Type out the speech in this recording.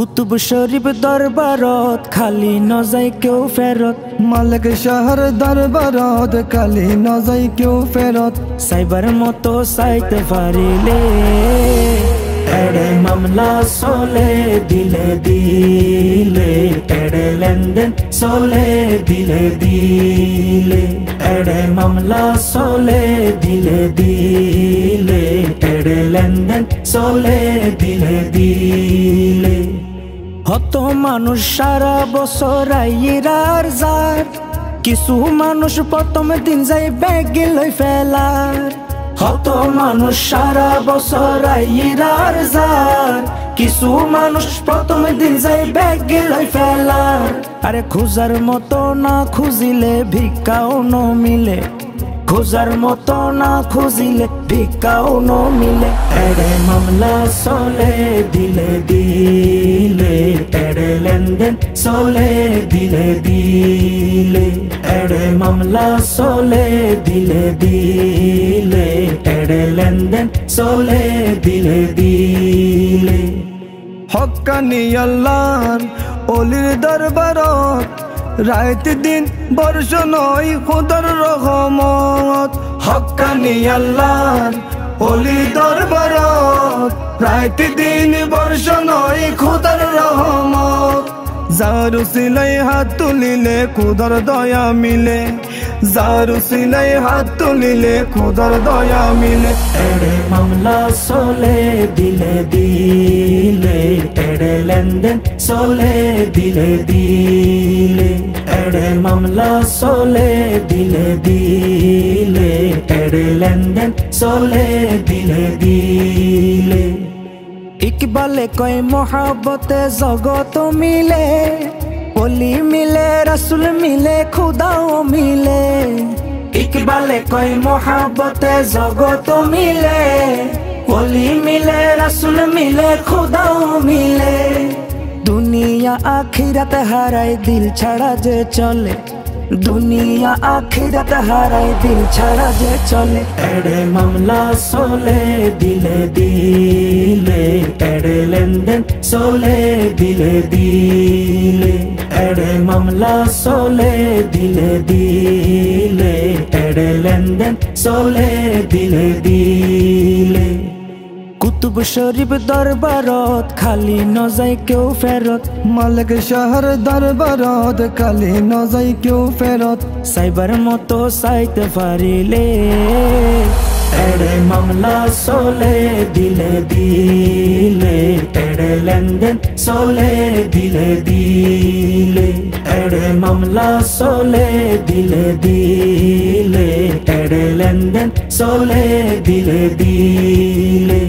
কুতুব শরীফ দরবারত খালি নজাই কেউ ফেরত। মালিক শাহর দরবারত খালি নজাই কেউ ফেরত। সাইবার মতো সাইতে পারিলে এড়ে মামলা চলে দিলে দিলে, এড়ে লেনদেন চলে দিলে দিলে, এড়ে মামলা চলে দিলে দিলে, এড়ে লেনদেন চলে দিলে দিলে। হত মানুষ সারা বছর আইরার যার, কিছু মানুষ প্রথম দিন যাই ব্যাগ লই ফেলার। হত মানুষ সারা বছর আইরার যার, কিছু মানুষ প্রথম দিন যাই ব্যাগ লই ফেলার। আরে খোঁজার মতো না খুঁজিলে ভিক্ষাও ন মিলে, খোঁজার মতো না খুঁজিলে ভিক্ষাও ন মিলে। এড়ে মামলা চলে দিলে দিলে, এড়ে লেনদেন চলে দিলে দিলে, এড়ে মামলা চলে দিলে দিলে, এড়ে লেনদেন চলে দিলে দিলে। হক্কানি আল্লাহর অলির দরবারত রাত দিন বর্ষ নয় খোদার রহমত। হক্কানি আল্লাহর অলির দরবারত রাত দিন বর্ষ নয় খোদার রহমত। যার উসিলাই হাত তুলিলে খোদার দয়া মিলে, যার উসিলাই হাত তুলিলে খোদার দয়া মিলে। এড়ে মামলা চলে দিলে দিলে, এড়ে লেনদেন চলে দিলে দিলে, এড়ে মামলা চলে দিলে দিলে, এড়ে লেনদেন চলে দিলে দিলে। ইকবালে কয় মহাব্বতে জগত মিলে, অলি মিলে রাসূল মিলে খুদাও মিলে। ইকবালে কয় মহাব্বতে জগত মিলে, অলি মিলে রাসূল মিলে খুদাও মিলে। দুনিয়া আখিরাত হারায় দিল ছাড়া যে চলে, দুনিয়া আখিরাত হারায় দিল ছাড়া যে চলে। এড়ে মামলা চলে দিলে দিলে, এড়ে লেনদেন চলে দিলে দিলে, এড়ে মামলা চলে দিলে দিলে, এড়ে লেনদেন চলে দিলে দিলে। কুতুব শরীফ দরবারত খালি নজাই কেউ ফেরত। মালিক শাহর দরবারত খালি নজাই কেউ ফেরত। সাইবার মতো সাইতে পারিলে এড়ে মামলা চলে দিলে দিলে, এড়ে লেনদেন চলে দিলে দিলে, এড়ে মামলা চলে দিলে দিলে, এড়ে লেনদেন চলে দিলে দিলে।